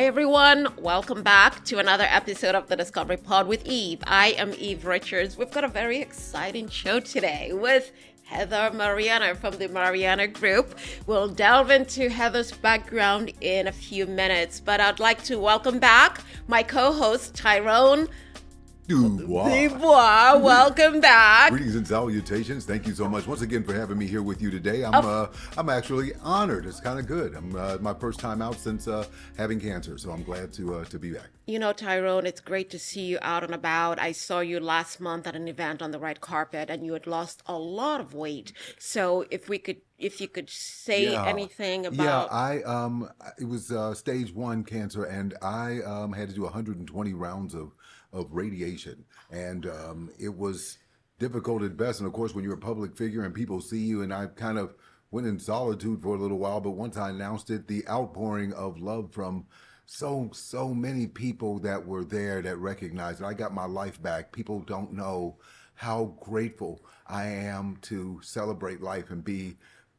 Hi, everyone. Welcome back to another episode of the Discovery Pod with Eve. I am Eve Richards. We've got a very exciting show today with Heather Marianna from the Marianna Group. We'll delve into Heather's background in a few minutes, but I'd like to welcome back my co-host, Tyrone DuBose. Welcome back. Greetings and salutations. Thank you so much once again for having me here with you today. I'm actually honored. It's kind of good. I'm my first time out since having cancer, so I'm glad to be back. You know, Tyrone, it's great to see you out and about. I saw you last month at an event on the red carpet, and you had lost a lot of weight. So if you could say anything about... It was stage 1 cancer, and I had to do 120 rounds of radiation, and it was difficult at best. And of course, when you're a public figure and people see you, and I kind of went in solitude for a little while, but once I announced it, the outpouring of love from so many people that were there that recognized it. I got my life back. People don't know how grateful I am to celebrate life and be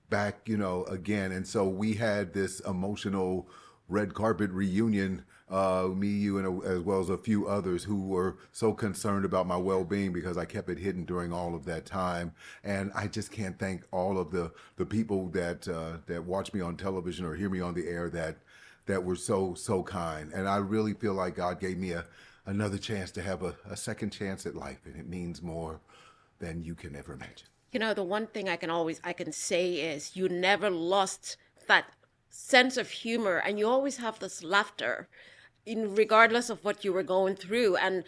back, again. And so we had this emotional red carpet reunion, me, you, and as well as a few others who were so concerned about my well-being because I kept it hidden during all of that time. And I just can't thank all of the people that watch me on television or hear me on the air that were so kind. And I really feel like God gave me another chance to have a second chance at life, and it means more than you can ever imagine. You know, the one thing I can say is you never lost that sense of humor, and you always have this laughter regardless of what you were going through. And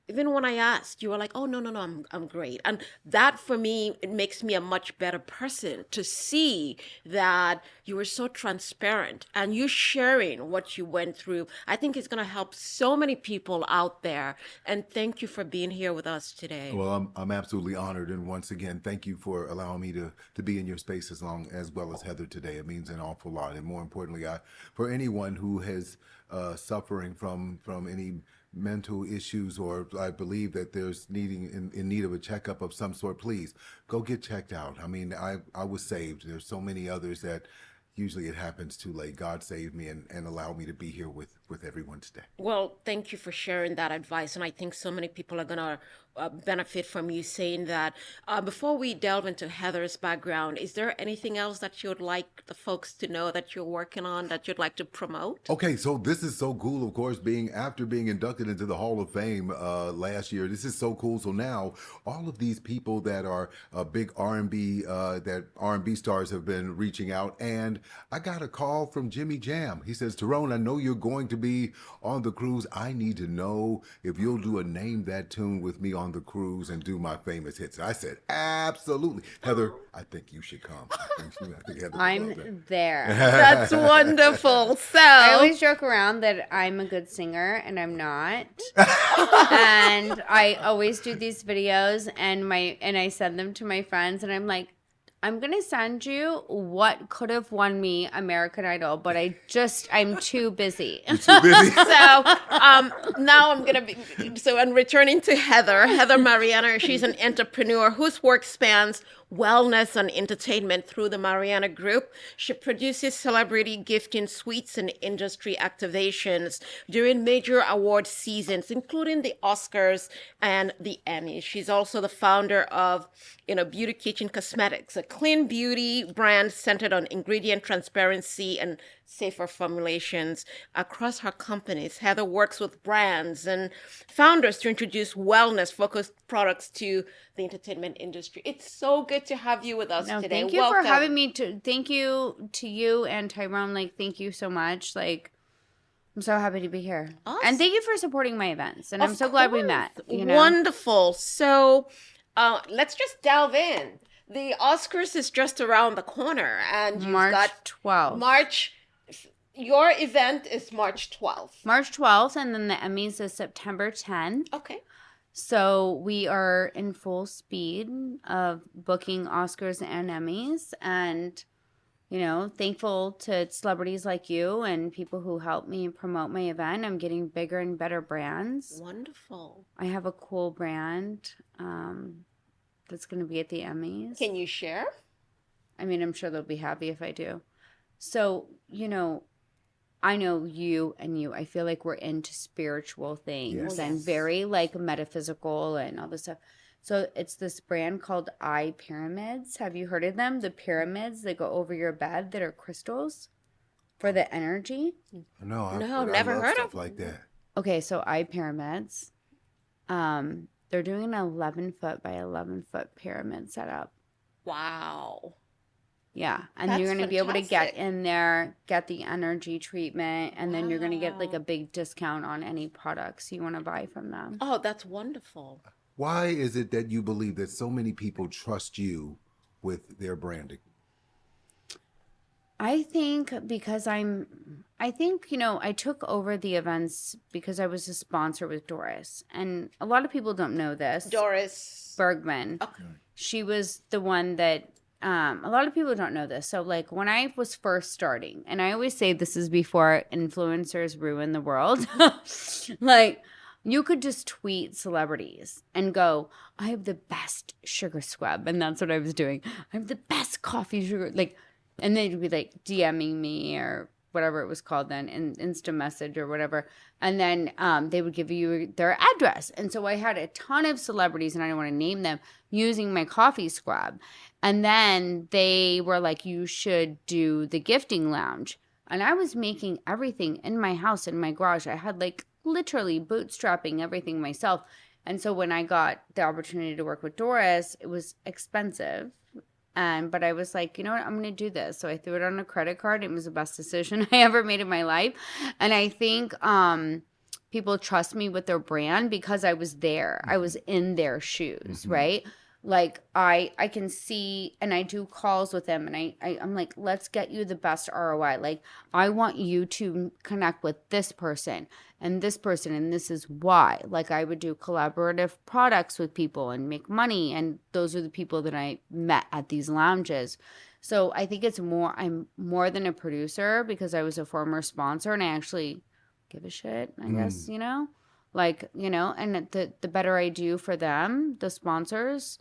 even when I asked, you were like, oh, no, I'm great. And that, for me, it makes me a much better person to see that you were so transparent and you sharing what you went through. I think it's going to help so many people out there. And thank you for being here with us today. Well, I'm absolutely honored. And once again, thank you for allowing me to be in your space as well as Heather today. It means an awful lot. And more importantly, for anyone who has suffering from any mental issues, or I believe that there's in need of a checkup of some sort, please go get checked out. I mean, I was saved. There's so many others that usually it happens too late. God saved me and allowed me to be here with everyone today. Well, thank you for sharing that advice. And I think so many people are going to benefit from you saying that. Before we delve into Heather's background, is there anything else that you'd like the folks to know that you're working on that you'd like to promote? Okay, so this is so cool, of course, after being inducted into the Hall of Fame last year. This is so cool. So now all of these people that are big R&B stars have been reaching out, and I got a call from Jimmy Jam. He says, Tyrone, I know you're going to be on the cruise. I need to know if you'll do a Name That Tune with me on the cruise and do my famous hits. I said, absolutely. Heather, I think you should come. I'm there. That's wonderful. So I always joke around that I'm a good singer, and I'm not. And I always do these videos, and I send them to my friends, and I'm like, I'm going to send you what could have won me American Idol, but I'm too busy. You're too busy? So now I'm going to be, and returning to Heather Marianna, she's an entrepreneur whose work spans wellness and entertainment through the Marianna Group. She produces celebrity gifting suites and industry activations during major award seasons, including the Oscars and the Emmys. She's also the founder of Beauty Kitchen Cosmetics, a clean beauty brand centered on ingredient transparency and safer formulations. Across her companies, Heather works with brands and founders to introduce wellness-focused products to the entertainment industry. It's so good to have you with us today. Thank you for having me. Thank you to you and Tyrone. Thank you so much. I'm so happy to be here. Awesome. And thank you for supporting my events. And I'm so glad we met. Wonderful. So let's just delve in. The Oscars is just around the corner, and you've got 12th. Your event is March 12th. March 12th, and then the Emmys is September 10th. Okay. So we are in full speed of booking Oscars and Emmys, and thankful to celebrities like you and people who help me promote my event. I'm getting bigger and better brands. Wonderful. I have a cool brand that's going to be at the Emmys. Can you share? I mean, I'm sure they'll be happy if I do. So, I know you and you. I feel like we're into spiritual things Yes. and very like metaphysical and all this stuff. So it's this brand called Eye Pyramids. Have you heard of them? The pyramids that go over your bed that are crystals for the energy. No, No, but never I love heard stuff of- like that. Okay, so Eye Pyramids. They're doing an 11-foot by 11-foot pyramid setup. Wow. Yeah, and That's you're going to be able to get fantastic. in there, get the energy treatment, and then you're going to get like Wow. a big discount on any products you want to buy from them. Oh, that's wonderful. Why is it that you believe that so many people trust you with their branding? I think because I took over the events because I was a sponsor with Doris. And a lot of people don't know this. Doris. Bergman. Okay. She was the one that, a lot of people don't know this. So, like, when I was first starting, and I always say this is before influencers ruin the world, like, you could just tweet celebrities and go, I have the best sugar scrub. And that's what I was doing. I have the best coffee sugar. Like, and they'd be like DMing me or whatever it was called then, in Insta message or whatever. And then they would give you their address. And so I had a ton of celebrities, and I don't want to name them, using my coffee scrub. And then they were like, you should do the gifting lounge. And I was making everything in my house, in my garage. I had like literally bootstrapping everything myself. And so when I got the opportunity to work with Doris, it was expensive. But I was like, you know what, I'm going to do this. So I threw it on a credit card. It was the best decision I ever made in my life. And I think people trust me with their brand because I was there. I was in their shoes, right? Like I can see, and I do calls with them, and I'm like, let's get you the best ROI. Like, I want you to connect with this person, and this is why. Like, I would do collaborative products with people and make money, and those are the people that I met at these lounges. So I think I'm more than a producer because I was a former sponsor, and I actually give a shit, I guess, like, and the better I do for them, the sponsors,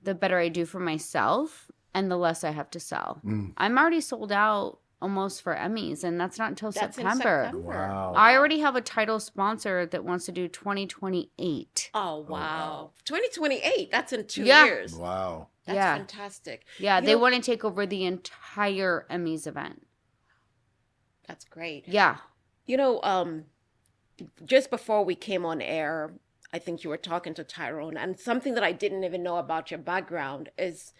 the better I do for myself, and the less I have to sell. I'm already sold out almost for Emmys, and that's not until That's in September. September. Wow. I already have a title sponsor that wants to do 2028. Oh, wow. 2028. That's in 2 Yeah. years. Wow. That's Yeah. fantastic. Yeah, You they know- want to take over the entire Emmys event. That's great. Yeah. Just before we came on air, I think you were talking to Tyrone, and something that I didn't even know about your background is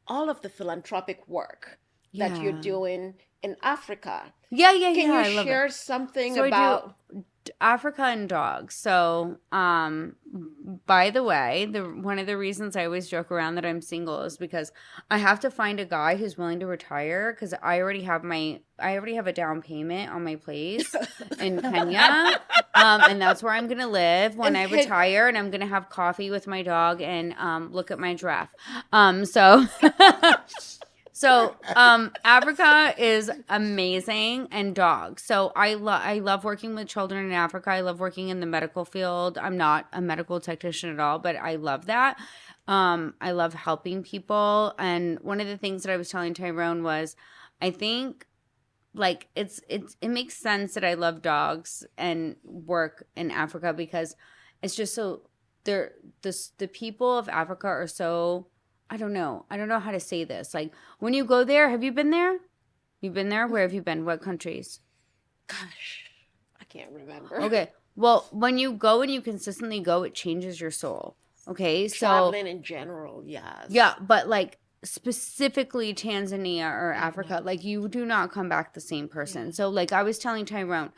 all of the philanthropic work that you're Yeah. doing in Africa. Yeah, Can I you love share it. something So about? I do Africa and dogs. So, by the way, one of the reasons I always joke around that I'm single is because I have to find a guy who's willing to retire because I already have a down payment on my place in Kenya, and that's where I'm gonna live when I retire, and I'm gonna have coffee with my dog and look at my giraffe. So Africa is amazing, and dogs. So I love working with children in Africa. I love working in the medical field. I'm not a medical technician at all, but I love that. I love helping people. And one of the things that I was telling Tyrone was, I think like it makes sense that I love dogs and work in Africa because it's just so the people of Africa are so, I don't know how to say this. Like, when you go there, have you been there? You've been there? Where have you been? What countries? Gosh, I can't remember. Okay. Well, when you go and you consistently go, it changes your soul. Okay. So, Traveling in general, yes. yeah, but like specifically Tanzania or Africa, like you do not come back the same person. So, like I was telling Tyrone,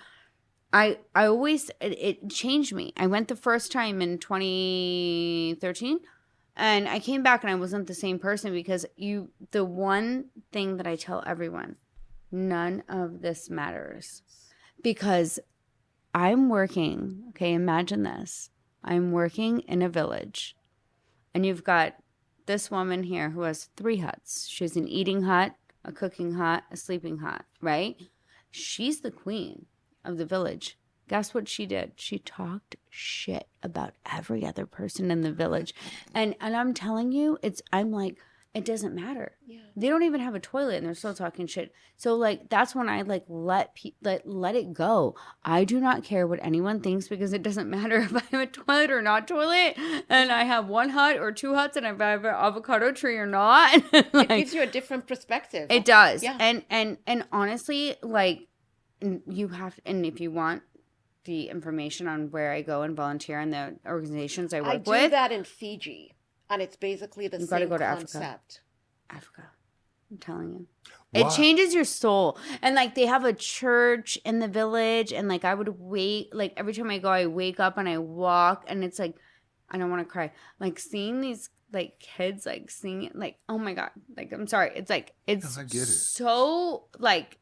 I always, it changed me. I went the first time in 2013. And I came back and I wasn't the same person because the one thing that I tell everyone, none of this matters. Because I'm working, okay, imagine this. I'm working in a village. And you've got this woman here who has 3 huts. She has an eating hut, a cooking hut, a sleeping hut, right? She's the queen of the village. Guess what she did? She talked shit about every other person in the village. And I'm telling you, I'm like, it doesn't matter. Yeah. They don't even have a toilet and they're still talking shit. So like that's when I like let it go. I do not care what anyone thinks because it doesn't matter if I have a toilet or not toilet, and I have 1 hut or 2 huts, and if I have an avocado tree or not. It Like, gives you a different perspective. it does. Yeah. And honestly, like you have, and if you want the information on where I go and volunteer and the organizations I work I do with, that in Fiji, and it's basically the You gotta same go to Africa. concept. Africa. I'm telling you. Why? It changes your soul. And like they have a church in the village, and like I would wait, like every time I go, I wake up and I walk, and it's like I don't want to cry. Like seeing these like kids like singing, like, oh my God. Like I'm sorry. It's like it's I get it. so like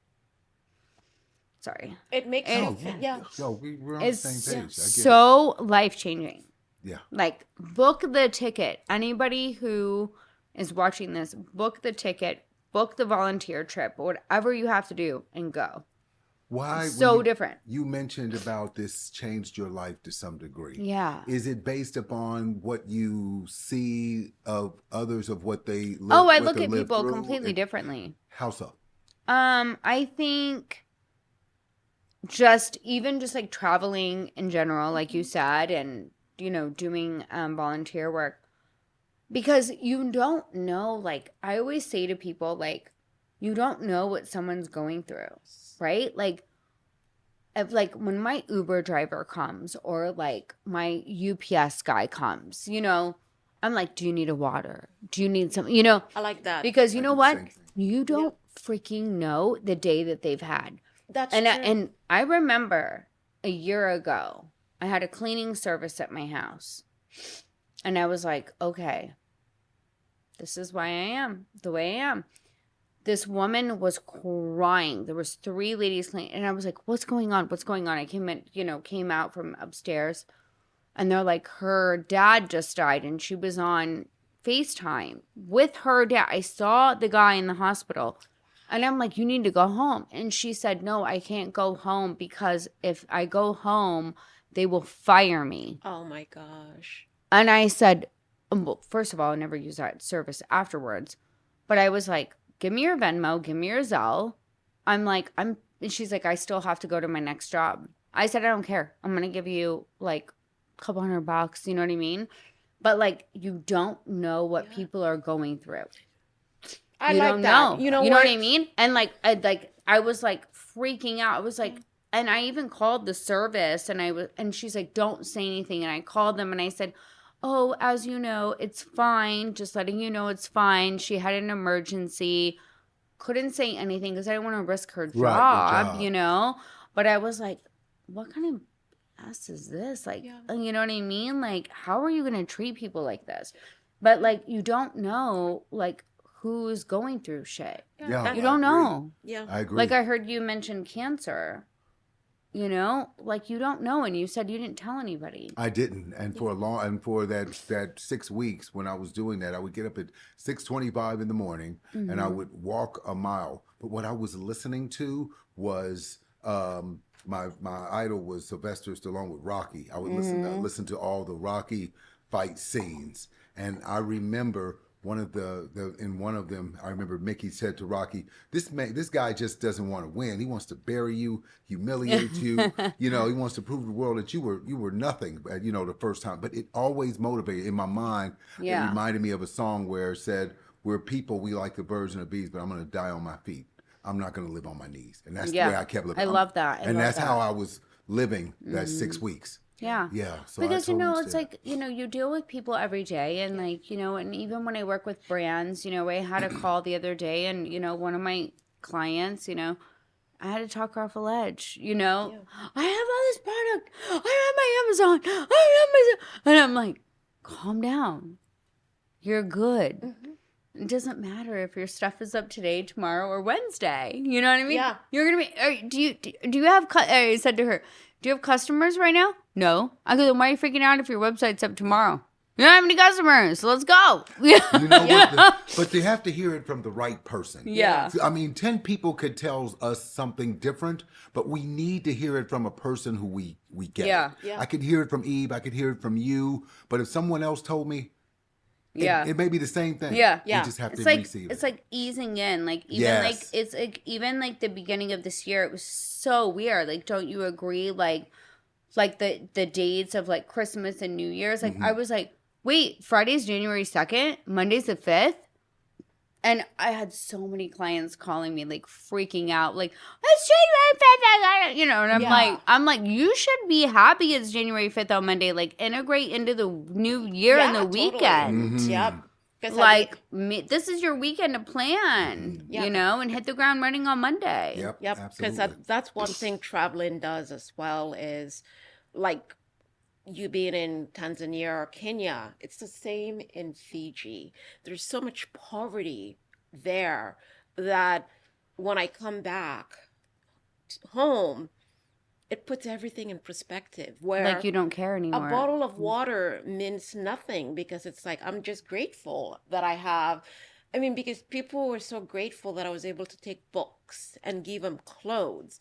sorry. It makes It- you, yeah. Yo, we're on the It's same page. I get it. so life changing. Yeah. Like book the ticket. Anybody who is watching this, book the ticket, book the volunteer trip, whatever you have to do, and go. Why? So when you, different. You mentioned about this changed your life to some degree. Yeah. Is it based upon what you see of others of what they live? Oh, I what look they at live people through? completely And differently. How so? I think just even just like traveling in general, like you said, and you know, doing volunteer work, because you don't know, like I always say to people, like you don't know what someone's going through, right? Like if like when my Uber driver comes or like my UPS guy comes, you know, I'm like, do you need a water? Do you need some, you know, I like that. because you I know do the what? same thing. You don't freaking know the day that they've had. That's And true. and I remember a year ago, I had a cleaning service at my house. And I was like, okay, this is why I am the way I am. This woman was crying. There was 3 ladies cleaning. And I was like, what's going on? What's going on? I came out from upstairs. And they're like, her dad just died. And she was on FaceTime with her dad. I saw the guy in the hospital. And I'm like, you need to go home. And she said, no, I can't go home because if I go home, they will fire me. Oh my gosh. And I said, well, first of all, I never use that service afterwards. But I was like, give me your Venmo, give me your Zelle. And she's like, I still have to go to my next job. I said, I don't care. I'm going to give you like a couple $100, you know what I mean? But like, you don't know what people are going through. I You like don't that. know. You know what I mean? And like I was like freaking out. I was like, and I even called the service, and she's like, don't say anything. And I called them and I said, oh, as you know, it's fine. Just letting you know it's fine. She had an emergency. Couldn't say anything because I didn't want to risk her job, Right, you know? But I was like, what kind of ass is this? Like, Yeah. you know what I mean? Like, how are you going to treat people like this? But like, you don't know, like, who's going through shit. Yeah, You I don't agree. know. Yeah. I agree. Like I heard you mention cancer. You know, like you don't know, and you said you didn't tell anybody. I didn't, and for that 6 weeks when I was doing that, I would get up at 6:25 in the morning, and I would walk a mile. But what I was listening to was my idol was Sylvester Stallone with Rocky. I would listen to all the Rocky fight scenes, and I remember one of them, I remember Mickey said to Rocky, this guy just doesn't want to win. He wants to bury you, humiliate you. You know, he wants to prove to the world that you were nothing, you know, the first time. But it always motivated in my mind. Yeah. It reminded me of a song where it said, we're people, we like the birds and the bees, but I'm going to die on my feet. I'm not going to live on my knees. And that's the way I kept living. I love that. And that's how I was living that 6 weeks. Yeah. Yeah. So Because, I you know, totally it's understand. like, you know, you deal with people every day. And, like, you know, and even when I work with brands, you know, I had a call the other day and, you know, one of my clients, you know, I had to talk her off a ledge, you know. I have all this product. I have my Amazon. And I'm like, calm down. You're good. It doesn't matter if your stuff is up today, tomorrow, or Wednesday. You know what I mean? Yeah. You're going to be, do you have, I said to her, do you have customers right now? No. I go, then why are you freaking out if your website's up tomorrow? You don't have any customers. So let's go. You know what? But they have to hear it from the right person. Yeah. I mean, 10 people could tell us something different, but we need to hear it from a person who we get. Yeah. I could hear it from Eve. I could hear it from you. But if someone else told me, Yeah. It may be the same thing. Yeah. You just have to It's like receive it's it. like easing in. Like even Yes. like it's like even like the beginning of this year, it was so weird. Like, don't you agree? Like the dates of like Christmas and New Year's. Like I was like, wait, Friday's January 2nd, Monday's the 5th. And I had so many clients calling me, like freaking out, like it's January 5th, you know. And I'm like, you should be happy it's January 5th on Monday. Like integrate into the new year and the totally. weekend. Yep. 'Cause Like this is your weekend to plan, you know, and hit the ground running on Monday. Yep. Yep, because Absolutely. that's one thing traveling does as well is like you being in Tanzania or Kenya, it's the same in Fiji. There's so much poverty there that when I come back home, it puts everything in perspective. Where Like you don't care a anymore. bottle of water means nothing because it's like I'm just grateful that I have. I mean, because people were so grateful that I was able to take books and give them clothes.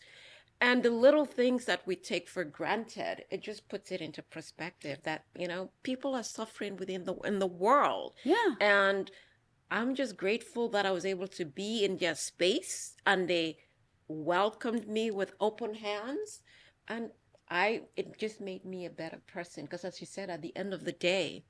And the little things that we take for granted, it just puts it into perspective that, you know, people are suffering in the world. Yeah. And I'm just grateful that I was able to be in their space and they welcomed me with open hands. And it just made me a better person. Because as you said, at the end of the day,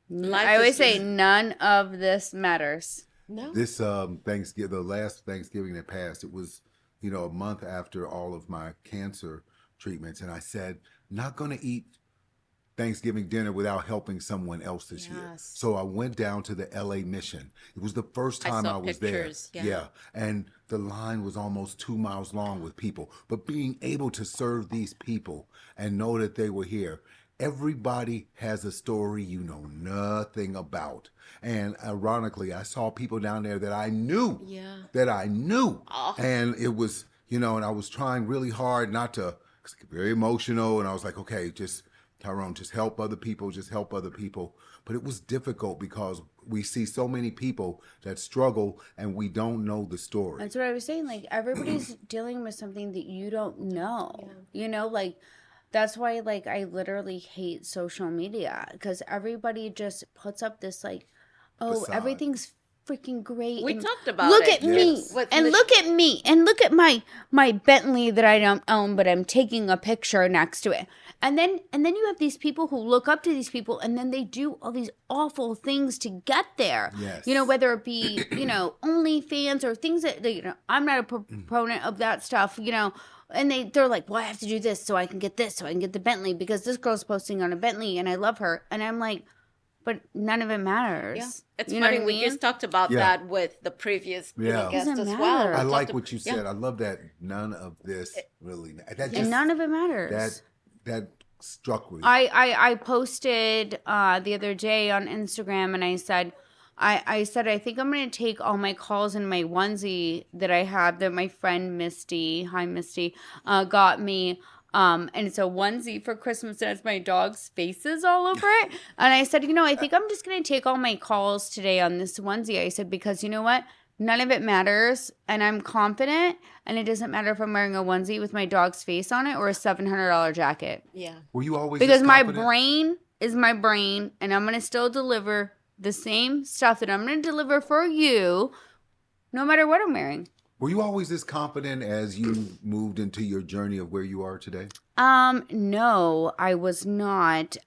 life I always is say just- none of this matters. no. This Thanksgiving, the last Thanksgiving that passed, it was, you know, a month after all of my cancer treatments, and I said, not going to eat Thanksgiving dinner without helping someone else this year. Yes. So I went down to the LA Mission. It was the first I time saw I was pictures, there. yeah. And the line was almost 2 miles long with people. But being able to serve these people and know that they were here, everybody has a story you know nothing about. And ironically, I saw people down there that I knew. Yeah. That I knew. Oh. And it was, you know, and I was trying really hard not to, very emotional. And I was like, okay, Tyrone, just help other people, just help other people. But it was difficult because we see so many people that struggle and we don't know the story. That's what I was saying. Like everybody's dealing with something that you don't know. You know, like that's why like I literally hate social media because everybody just puts up this like, oh, Facade. everything's freaking great. We and talked about look it. at me With and look at me and look at my Bentley that I don't own, but I'm taking a picture next to it. And then you have these people who look up to these people and then they do all these awful things to get there. Yes. You know, whether it be, you know, OnlyFans or things that, you know, I'm not a proponent of that stuff, you know, and they're like, well, I have to do this so I can get this, so I can get the Bentley because this girl's posting on a Bentley and I love her. And I'm like, but none of it matters. Yeah. It's You know funny. what I We mean? just talked about Yeah. that with the previous Yeah. guest Doesn't as well. matter. We I talked like ab- what you yeah. said. I love that none of this really, that just, And none of it matters. that struck with me. I posted the other day on Instagram and I said I think I'm gonna take all my calls in my onesie that I have that my friend Misty, hi Misty, got me. And it's a onesie for Christmas and it's my dog's faces all over it. And I said, you know, I think I'm just gonna take all my calls today on this onesie. I said, because you know what? None of it matters, and I'm confident, and it doesn't matter if I'm wearing a onesie with my dog's face on it or a $700 jacket. Yeah. Were you always Because this my confident? brain is my brain, and I'm going to still deliver the same stuff that I'm going to deliver for you, no matter what I'm wearing. Were you always this confident as you moved into your journey of where you are today? No, I was not.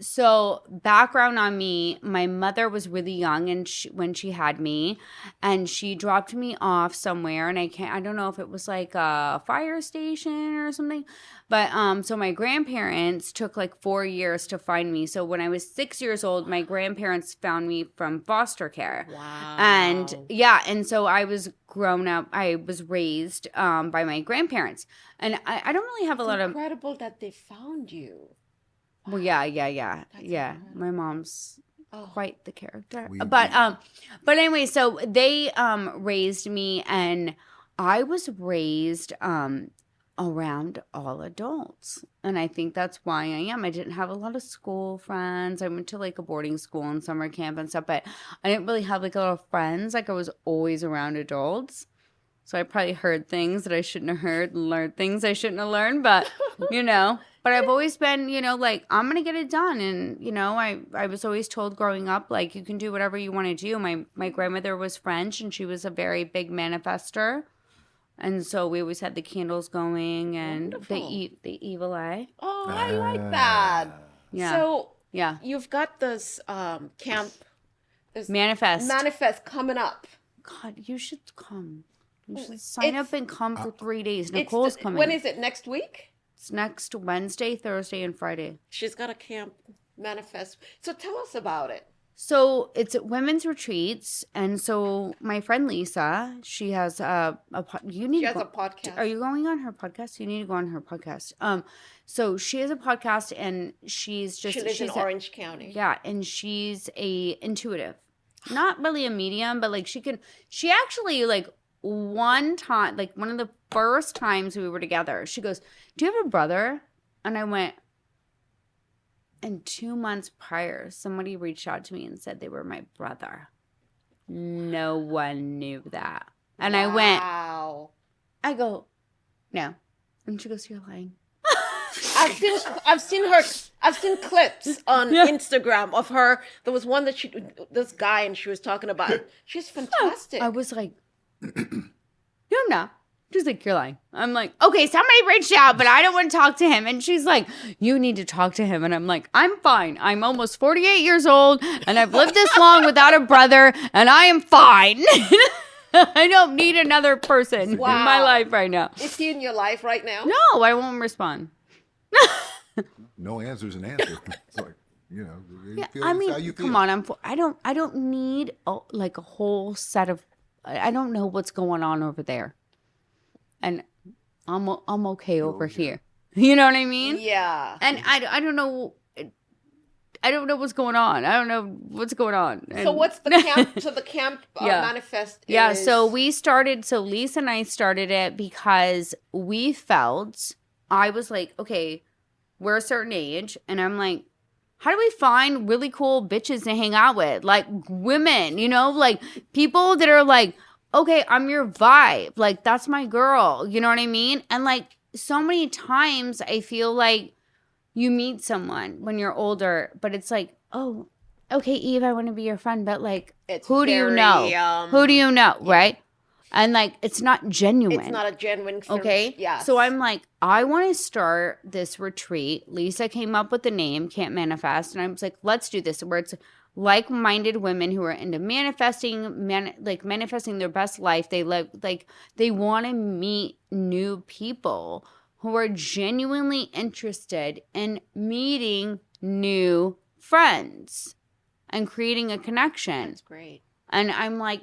So background on me, my mother was really young and when she had me, and she dropped me off somewhere, and I don't know if it was like a fire station or something, but so my grandparents took like 4 years to find me. So when I was 6 years old, my grandparents found me from foster care. Wow. And yeah, and so I was grown up, I was raised by my grandparents. And I don't really have a lot of, incredible that they found you. well, yeah. incredible. My mom's Oh. quite the character. We- But anyway, so they raised me, and I was raised around all adults. And I think that's why I am. I didn't have a lot of school friends. I went to like a boarding school and summer camp and stuff, but I didn't really have like a lot of friends. Like I was always around adults. So I probably heard things that I shouldn't have heard and learned things I shouldn't have learned, but you know. But I've always been, like, I'm going to get it done. And, I was always told growing up, like, you can do whatever you want to do. My grandmother was French, and she was a very big manifester. And so we always had the candles going and the evil eye. Oh, I like that. Yeah. So yeah, you've got this camp. This manifest coming up. God, you should come. You should sign up and come for 3 days. Nicole's coming. When is it? Next week? It's next Wednesday, Thursday, and Friday. She's got a camp manifest. So tell us about it. So it's women's retreats, and so my friend Lisa, she has a podcast. Are you going on her podcast? You need to go on her podcast. So she has a podcast, and she lives in Orange County. Yeah, and she's a intuitive, not really a medium, but like she actually like one time, like one of the first times we were together, she goes, "Do you have a brother?" And I went. And 2 months prior, somebody reached out to me and said they were my brother. No one knew that. And I went, I go, no. And she goes, you're lying. I've seen clips on Instagram of her. There was one that this guy, and she was talking about. She's fantastic. I was like, no, I'm not. She's like, you're lying. I'm like, okay, somebody reached out, but I don't want to talk to him. And she's like, you need to talk to him. And I'm like, I'm fine. I'm almost 48 years old, and I've lived this long without a brother, and I am fine. I don't need another person in my life right now. Is he in your life right now? No, I won't respond. No answer's an answer. It's like, I mean, how you feel. come on. I don't need like a whole set of. I don't know what's going on over there. And I'm okay over here. You know what I mean? Yeah. And I don't know. I don't know what's going on. I don't know what's going on. And so what's the camp? So the camp manifest is... Yeah, so Lisa and I started it because we felt, I was like, okay, we're a certain age. And I'm like, how do we find really cool bitches to hang out with? Like women, like people that are like, okay, I'm your vibe. Like, that's my girl. You know what I mean? And like so many times I feel like you meet someone when you're older, but it's like, oh, okay, Eve, I want to be your friend. But like, who do you know? Who do you know? Right. And like, it's not genuine. It's not a genuine. Okay. Yeah. So I'm like, I want to start this retreat. Lisa came up with the name Can't Manifest. And I was like, let's do this where it's like-minded women who are into manifesting, manifesting their best life. They they want to meet new people who are genuinely interested in meeting new friends and creating a connection. That's great. And I'm like,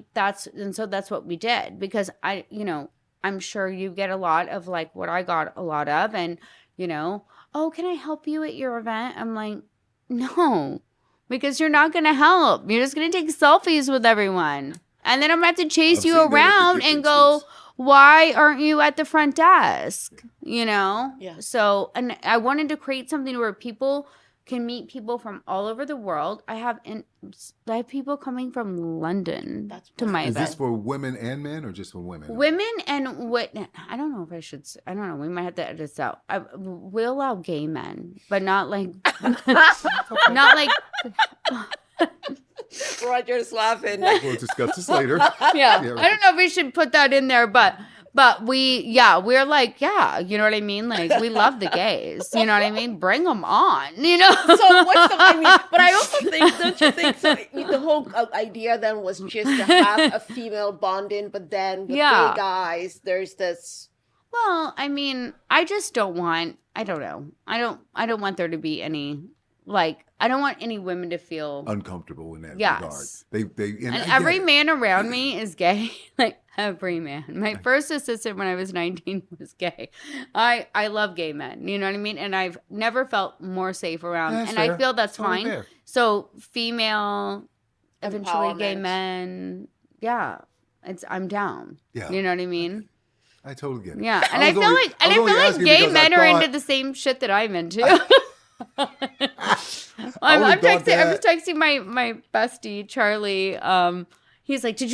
so that's what we did, because I'm sure you get a lot of like what I got a lot of, and oh, can I help you at your event? I'm like, no. Because you're not going to help. You're just going to take selfies with everyone. And then I'm going to have to chase you around and go, why aren't you at the front desk? Yeah. So, and I wanted to create something where people can meet people from all over the world. I have people coming from London to my event. Is this for women and men, or just for women? Women and what? I don't know if I should. I don't know. We might have to edit this out. We'll allow gay men, but not like, not like. Roger's laughing. We'll discuss this later. Yeah. I don't know if we should put that in there, but we're like, you know what I mean? Like, we love the gays, you know what I mean? Bring them on, So but I also think, don't you think, so the whole idea then was just to have a female bonding, but then with gay guys, there's this. Well, I mean, I just don't want, I don't know. I don't want there to be any, like, I don't want any women to feel uncomfortable in that regard. And every man around me is gay. Like, every man. My first assistant when I was 19 was gay. I love gay men. You know what I mean? And I've never felt more safe around. That's and fair. I feel that's fine. Fair. So female, eventually gay men. Yeah. I'm down. Yeah. You know what I mean? I totally get it. Yeah. And I feel like gay men are into the same shit that I'm into. I'm texting my bestie Charlie. He's like, he's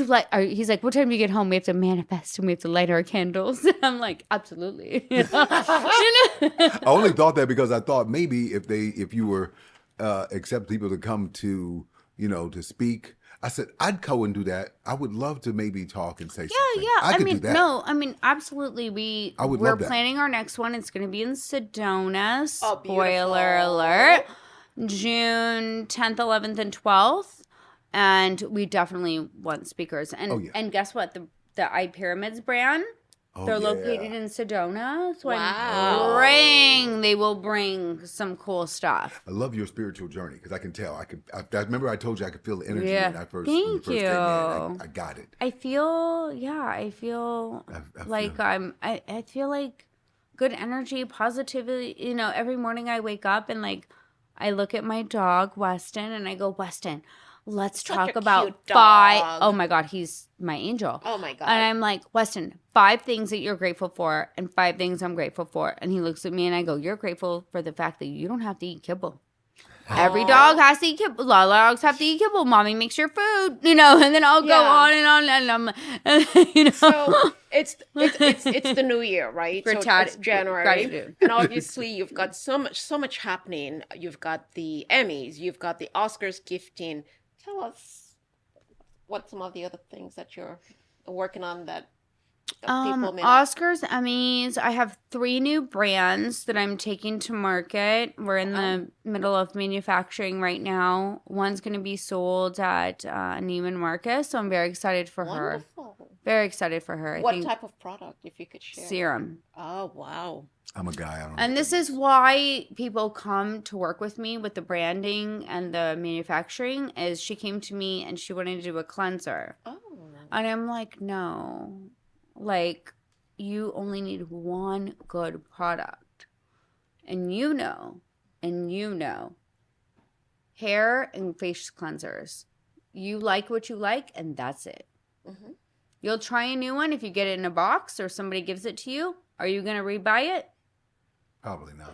like, what time do you get home? We have to manifest and we have to light our candles. And I'm like, absolutely. I only thought that because I thought maybe if you were accept people to come to, to speak, I said, I'd go and do that. I would love to maybe talk and say something. Yeah. I could do that. No, absolutely. We're love that. planning our next one. It's going to be in Sedona. Oh, Spoiler alert. June 10th, 11th, and 12th. And we definitely want speakers. And and guess what? The I Pyramids brand, they're located in Sedona. So they will bring some cool stuff. I love your spiritual journey because I can tell. I remember I told you I could feel the energy when I first Thank came in. I got it. I feel like I feel like good energy, positivity. Every morning I wake up and like I look at my dog Weston and I go, Weston, let's talk about 5. Oh my God, he's my angel. Oh my God. And I'm like, Weston, 5 things that you're grateful for and 5 things I'm grateful for. And he looks at me and I go, you're grateful for the fact that you don't have to eat kibble. Every dog has to eat kibble. A lot of dogs have to eat kibble. Mommy makes your food, and then I'll go on and on, and I'm, So it's the new year, right? It's January, gratitude. And obviously you've got so much happening. You've got the Emmys, you've got the Oscars gifting. Tell us what some of the other things that you're working on that people may not. Oscars, Emmys. I have 3 new brands that I'm taking to market. We're in the middle of manufacturing right now. One's going to be sold at Neiman Marcus, so I'm very excited for her. Very excited for her. What type of product, if you could share? Serum. Oh, wow. I'm a guy. I don't know. And this is why people come to work with me with the branding and the manufacturing. Is she came to me and she wanted to do a cleanser. Oh. And I'm like, no. Like, you only need one good product. And hair and face cleansers. You like what you like, and that's it. Mm-hmm. You'll try a new one if you get it in a box or somebody gives it to you. Are you going to rebuy it? Probably not.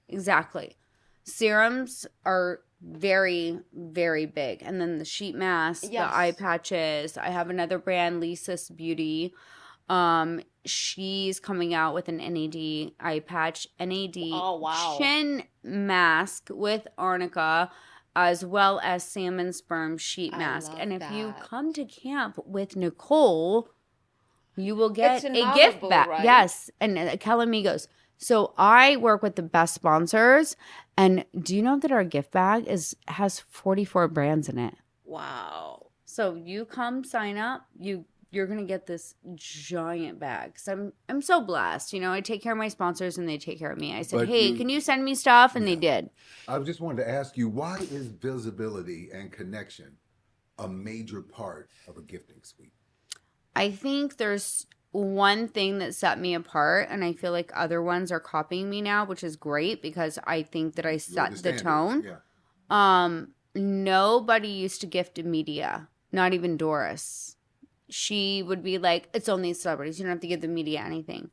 Exactly. Serums are very, very big. And then the sheet masks, the eye patches. I have another brand, Lisa's Beauty. She's coming out with an NAD eye patch, NAD chin mask with arnica, as well as salmon sperm sheet mask. And if you come to camp with Nicole, you will get a gift bag. Right? Yes, and Calamigos. So I work with the best sponsors, and do you know that our gift bag has 44 brands in it? Wow. So you come sign up, you're going to get this giant bag. So I'm so blessed. I take care of my sponsors and they take care of me. I said, can you send me stuff? And they did. I just wanted to ask you, why is visibility and connection a major part of a gifting suite? I think there's one thing that set me apart, and I feel like other ones are copying me now, which is great because I think that I set the tone. Yeah. Nobody used to gift media, not even Doris. She would be like, it's only celebrities. You don't have to give the media anything.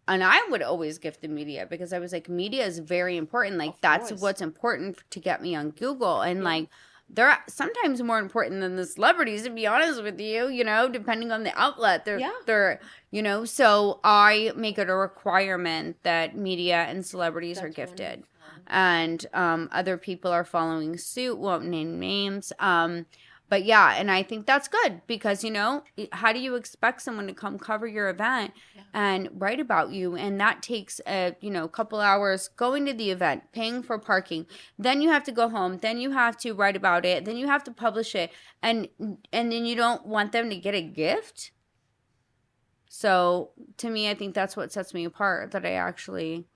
And I would always gift the media because I was like, media is very important. Like, that's what's important to get me on Google. And like, they're sometimes more important than the celebrities, to be honest with you, depending on the outlet. They're so I make it a requirement that media and celebrities are gifted. And other people are following suit, won't name names. But yeah, and I think that's good because, how do you expect someone to come cover your event and write about you? And that takes a couple hours going to the event, paying for parking. Then you have to go home. Then you have to write about it. Then you have to publish it. And then you don't want them to get a gift. So to me, I think that's what sets me apart, that I actually,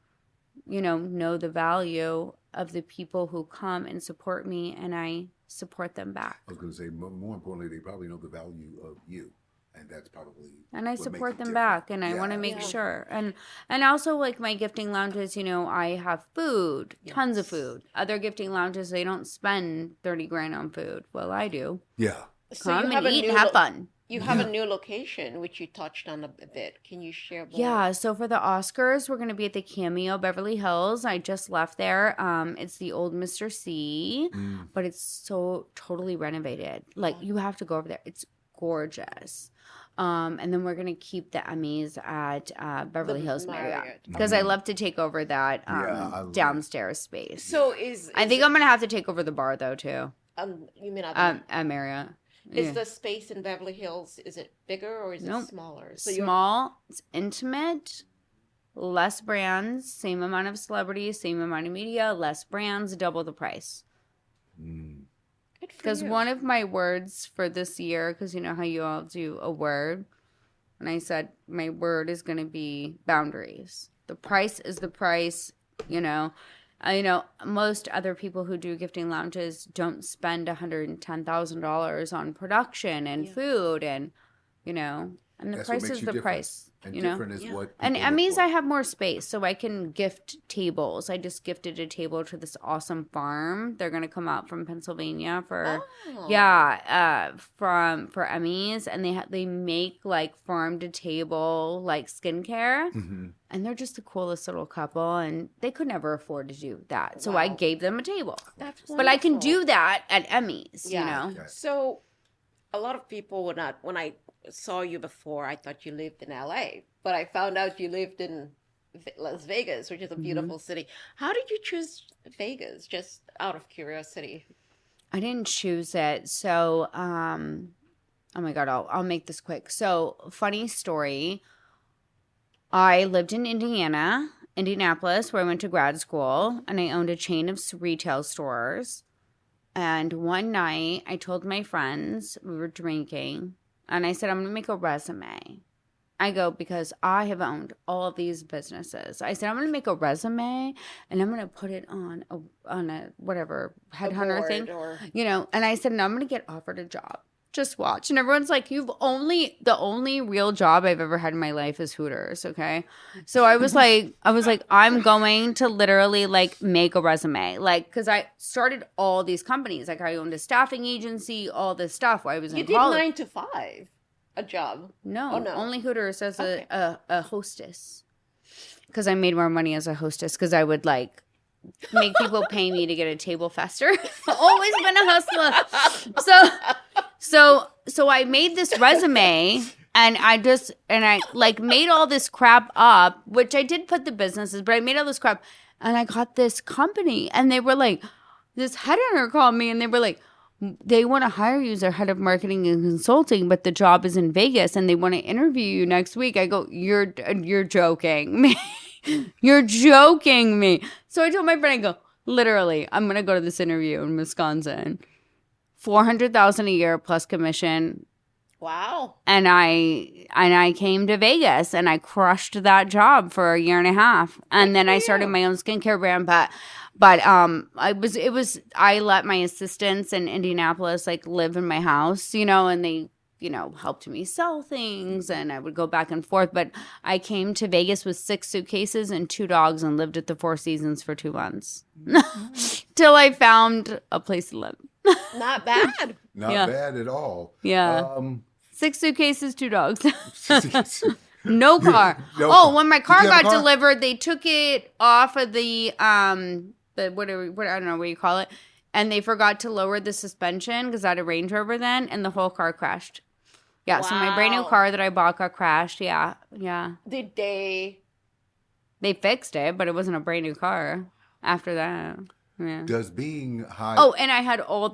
know the value of the people who come and support me, and I support them back. I was going to say, more importantly, they probably know the value of you, and that's probably. And I support them back, and I want to make sure. And also, like my gifting lounges, I have food, tons of food. Other gifting lounges, they don't spend $30,000 on food. Well, I do. Yeah. Come and eat and have fun. You have a new location, which you touched on a bit. Can you share more? Yeah, so for the Oscars, we're going to be at the Cameo Beverly Hills. I just left there. It's the old Mr. C, but it's so totally renovated. Like, you have to go over there. It's gorgeous. And then we're going to keep the Emmys at Beverly The Hills Marriott Marriott. because I love to take over that Yeah, I love it. downstairs space. So I think I'm going to have to take over the bar though too. you mean At Marriott. is Yeah. the space in Beverly Hills, is it bigger or is Nope. it smaller? So you're Small, it's intimate, less brands, same amount of celebrities, same amount of media, less brands, double the price. Mm. good for Because you. one of my words for this year, because you know how you all do a word, and I said my word is going to be boundaries. The price is the price, you know. Most other people who do gifting lounges don't spend $110,000 on production and food and, you know, and the That's what price makes is you the different. price. And you know? different is what And people look Emmys, for. I have more space, so I can gift tables. I just gifted a table to this awesome farm. They're gonna come out from Pennsylvania for for Emmys, and they make like farm to table like skincare, Mhm. and they're just the coolest little couple, and they could never afford to do that, so I Wow. gave them a table. That's But I can wonderful. do that at Emmys, Yeah. you know. Okay. So a lot of people would not, when I saw you before, I thought you lived in LA, but I found out you lived in Las Vegas, which is a beautiful city. How did you choose Vegas? Just out of curiosity. I didn't choose it. So, oh my God, I'll make this quick. So, funny story. I lived in Indianapolis, where I went to grad school, and I owned a chain of retail stores. And one night, I told my friends, we were drinking, and I said, I'm going to make a resume. I go, because I have owned all of these businesses. I said, I'm going to make a resume, and I'm going to put it on a whatever headhunter Board thing, or- you know. And I said, no, I'm going to get offered a job. Just watch. And everyone's like, the only real job I've ever had in my life is Hooters. Okay. So I was like, I'm going to literally like make a resume. Like, cause I started all these companies. Like I owned a staffing agency, all this stuff while I was You in did college. 9 to 5, a job. No, Oh, no. only Hooters as Okay. a hostess. Cause I made more money as a hostess. Cause I would like make people pay me to get a table faster. Always been a hustler. So I made this resume and I like made all this crap up, which I did put the businesses, but I made all this crap and I got this company and they were like, this headhunter called me and they were like, they want to hire you as their head of marketing and consulting, but the job is in Vegas and they want to interview you next week. I go, you're joking me. You're joking me. So I told my friend, I go, literally, I'm going to go to this interview in Wisconsin. $400,000 a year plus commission. Wow. And I came to Vegas and I crushed that job for a year and a half. And then I started my own skincare brand, but I let my assistants in Indianapolis like live in my house, you know, and they, you know, helped me sell things and I would go back and forth. But I came to Vegas with 6 suitcases and 2 dogs and lived at the Four Seasons for 2 months till I found a place to live. Not bad. Not Yeah. bad at all. Yeah. 6 suitcases, 2 dogs. No No car. car. When my Did car you have a got car? delivered, they took it off of the what I don't know what you call it, and they forgot to lower the suspension because I had a Range Rover then, and the whole car crashed. Yeah, so my brand new Wow. car that I bought got crashed. Yeah. Did they? They fixed it, but it wasn't a brand new car after that. Yeah. Does being high? Oh, and I had all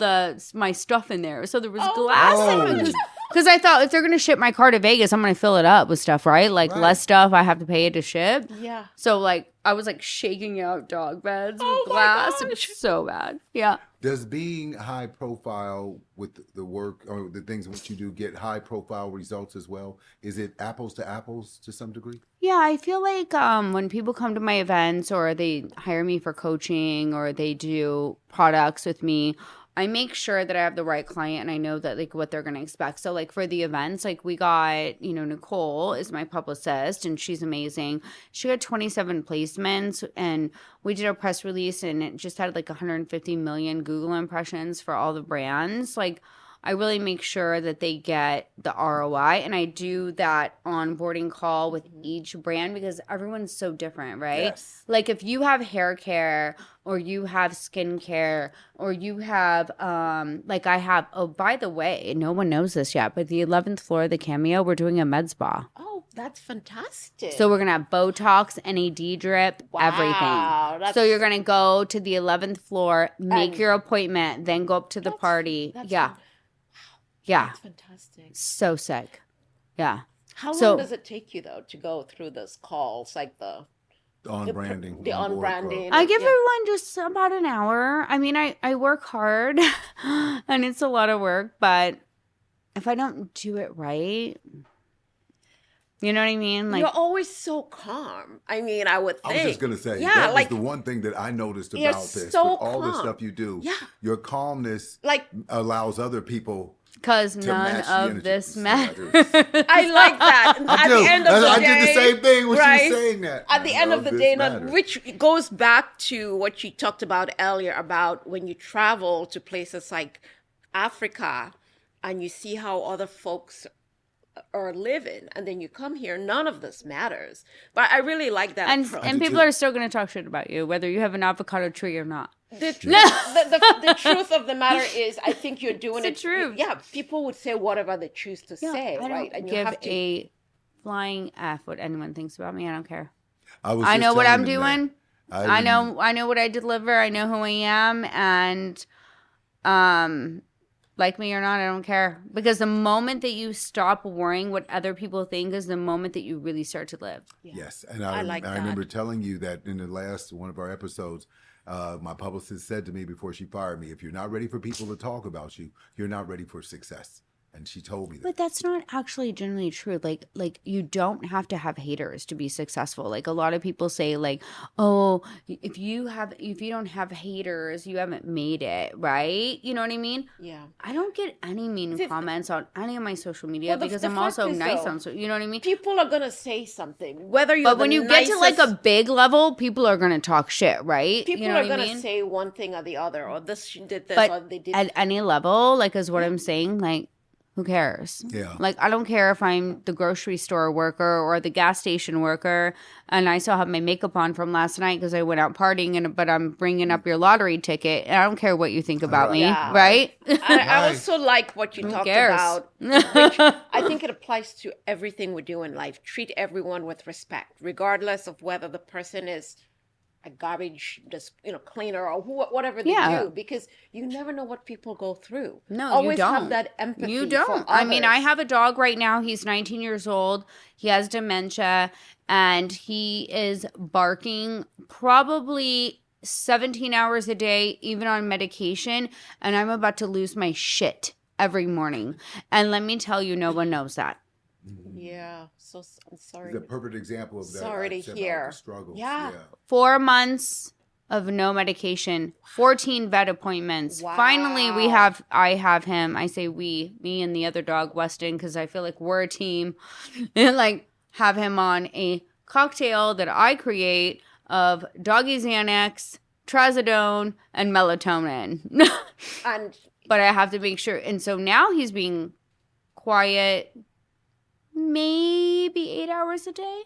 my stuff in there, so there was Oh, glass wow. in it. Because I thought if they're gonna ship my car to Vegas, I'm gonna fill it up with stuff, right? Like Right. less stuff I have to pay it to ship. Yeah. So like I was like shaking out dog beds Oh with my glass. It was gosh. so bad. Yeah. Does being high profile with the work or the things in which you do get high profile results as well? Is it apples to apples to some degree? Yeah, I feel like when people come to my events or they hire me for coaching or they do products with me, I make sure that I have the right client and I know that like what they're going to expect. So like for the events, like we got, you know, Nicole is my publicist and she's amazing. She got 27 placements and we did a press release and it just had like 150 million Google impressions for all the brands. Like I really make sure that they get the ROI, and I do that onboarding call with each brand because everyone's so different, right? Yes. Like if you have hair care or you have skincare or you have like I have, oh, by the way, no one knows this yet, but the 11th floor of the Cameo, we're doing a med spa. Oh, that's fantastic. So we're going to have Botox, NAD drip, everything. Wow, So you're going to go to the 11th floor, make your appointment, then go up to the party. Yeah. Yeah. That's fantastic. So sick. Yeah. How So- long does it take you though to go through those calls, like the On branding. the on branding? I give everyone just about an hour. I mean, I work hard and it's a lot of work, but if I don't do it right, you know what I mean? Like, You're always so calm. I mean, I would I think. was just gonna say, yeah, that like was the one thing that I noticed You're about this. so with all the calm. stuff you do, Yeah. your calmness like allows other people because to none match the of energy. this Yeah, matters. I like that. At the end of the I day, did the same thing when right? she was saying that. At the end None of the this day, matters. which goes back to what you talked about earlier about when you travel to places like Africa and you see how other folks are living, and then you come here, none of this matters. But I really like that and approach. and do people too. are still going to talk shit about you, whether you have an avocado tree or not. The truth of the matter is, I think you're doing It's the truth. Yeah, people would say whatever they choose to say, I don't right? And you give have to. a flying F what anyone thinks about me. I don't care. was I just know what I'm telling him doing. that. I know what I deliver. I know who I am, and like me or not, I don't care. Because the moment that you stop worrying what other people think is the moment that you really start to live. Yes, and I I like that. remember telling you that in the last one of our episodes, my publicist said to me before she fired me, if you're not ready for people to talk about you, you're not ready for success. And she told me that. But that's not actually generally true. Like you don't have to have haters to be successful. Like a lot of people say like, "Oh, if you don't have haters, you haven't made it," right? You know what I mean? Yeah. I don't get any mean comments on any of my social media Well, because the I'm fact also is, nice though, on you know what I mean? People are gonna say something, whether you're. But when you get to like a big level, people are gonna talk shit, right? people you know are what gonna I mean? say one thing or the other, or this she did this, But or they did. at any level, like is what I'm saying, like who cares? Yeah. Like I don't care if I'm the grocery store worker or the gas station worker, and I still have my makeup on from last night because I went out partying. But I'm bringing up your lottery ticket, and I don't care what you think about me, Yeah. right? I also like what you talked cares? about, which I think it applies to everything we do in life. Treat everyone with respect, regardless of whether the person is a garbage, cleaner or whatever they do, because you never know what people go through. No, always you don't. have that empathy. You don't. For I mean, I others. have a dog right now. He's 19 years old. He has dementia, and he is barking probably 17 hours a day, even on medication. And I'm about to lose my shit every morning. And let me tell you, no one knows that. Yeah, so I'm sorry. It's a perfect example of that. Sorry to I said about hear. the struggles. Yeah. 4 months of no medication, 14 vet appointments. Wow. Finally, I have him. I say me and the other dog, Weston, because I feel like we're a team. And like have him on a cocktail that I create of doggy Xanax, trazodone, and melatonin. And But I have to make sure. And so now he's being quiet maybe 8 hours a day.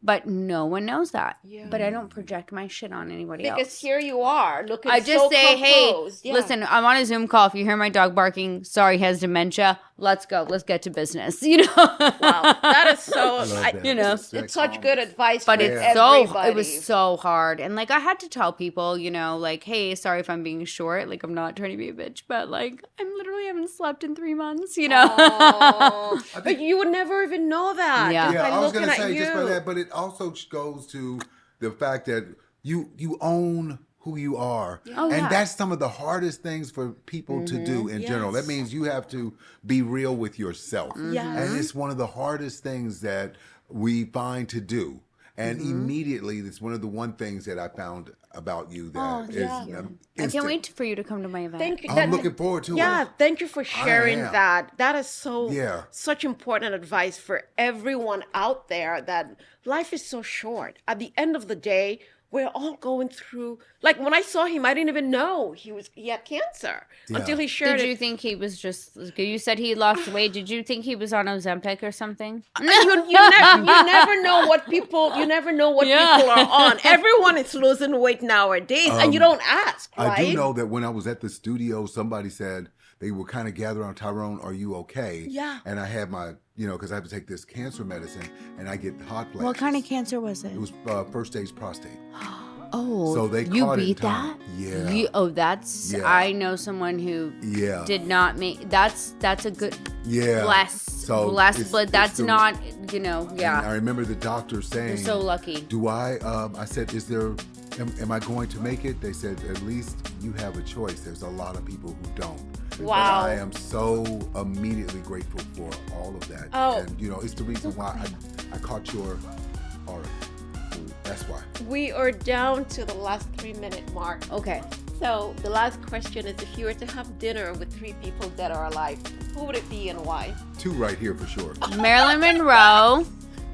But no one knows that. Yeah. But I don't project my shit on anybody else. because here you are, looking I just so say, composed. hey, Yeah. listen, I'm on a Zoom call. If you hear my dog barking, sorry, he has dementia. Let's go. Let's get to business. You know? Wow, that is so. I love that. you know, That It's such calmness. good advice. But for it's everybody. it was so hard. And like I had to tell people, you know, like, hey, sorry if I'm being short. Like I'm not trying to be a bitch, but like I literally haven't slept in 3 months, you know? Oh, but you would never even know that. Yeah. just Yeah, by I was looking going to at say just by you. that, but it also goes to the fact that you own who you are. Oh, and yeah. that's some of the hardest things for people to do in general. That Yes. means you have to be real with yourself. Yes. And it's one of the hardest things that we find to do. And immediately, it's one of the one things that I found about you that is I can't instant. wait for you to come to my event. Thank you. I'm looking forward to Yeah, it. thank you for sharing am. that. That is so Yeah. such important advice for everyone out there that life is so short. At the end of the day, we're all going through. Like when I saw him, I didn't even know he had cancer until he shared Did it. you think he was just? You said he lost weight. Did you think he was on Ozempic or something? You never know what people are on. Everyone is losing weight nowadays, and you don't ask, right? I do know that when I was at the studio, somebody said they were kind of gathered on Tyrone, are you okay? Yeah. And I had my, because I have to take this cancer medicine, and I get hot flashes. What kind of cancer was it? It was first stage prostate. Oh, So they you caught it in beat time. that? Yeah. That's. Yeah. I know someone who Yeah. did not make. That's a good. Yeah. Bless, it's- but it's that's the- not. And I Yeah. remember the doctor saying, You're so lucky. do I said, am I going to make it? They said, at least you have a choice. There's a lot of people who don't. Wow. But I am so immediately grateful for all of that. Oh. And, it's the reason why I caught your article. That's why. We are down to the last 3-minute mark. Okay. So the last question is, if you were to have dinner with 3 people dead or alive, who would it be and why? 2 right here for sure. Marilyn Monroe,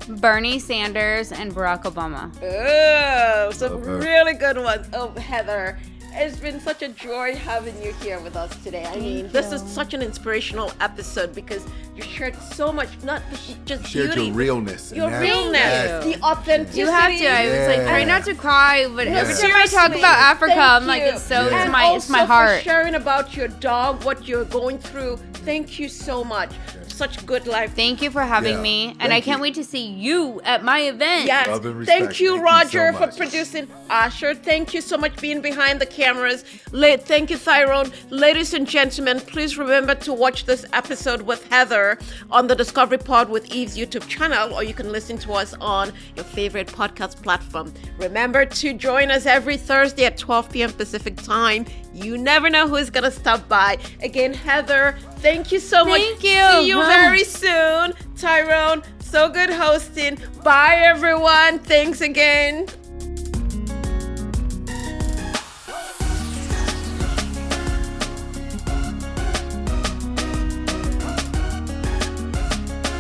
Bernie Sanders, and Barack Obama. Oh, some Love her. really good ones. Oh, Heather, it's been such a joy having you here with us today. I mean, this is such an inspirational episode because you shared so much, not just Shared beauty, your realness. and your that- realness, that- the authenticity. You have to. I was like, try Yeah. not to cry, but every time I talk Seriously, about Africa, thank I'm like, you. it's so. Yeah. It's And my. It's my also heart. for sharing about your dog, what you're going through. Thank you so much. Such good life. Thank you for having Yeah. me, and Thank I can't you. wait to see you at my event. Yes. Love and respect. Thank you, Thank you Roger, so for much. producing Asher. Thank you so much being behind the cameras. Thank you, Tyrone. Ladies and gentlemen, please remember to watch this episode with Heather on the Discovery Pod with Eve's YouTube channel, or you can listen to us on your favorite podcast platform. Remember to join us every Thursday at 12 p.m. Pacific time. You never know who's going to stop by. Again, Heather, thank you so much. Thank you. See you very soon. Tyrone, so good hosting. Bye, everyone. Thanks again.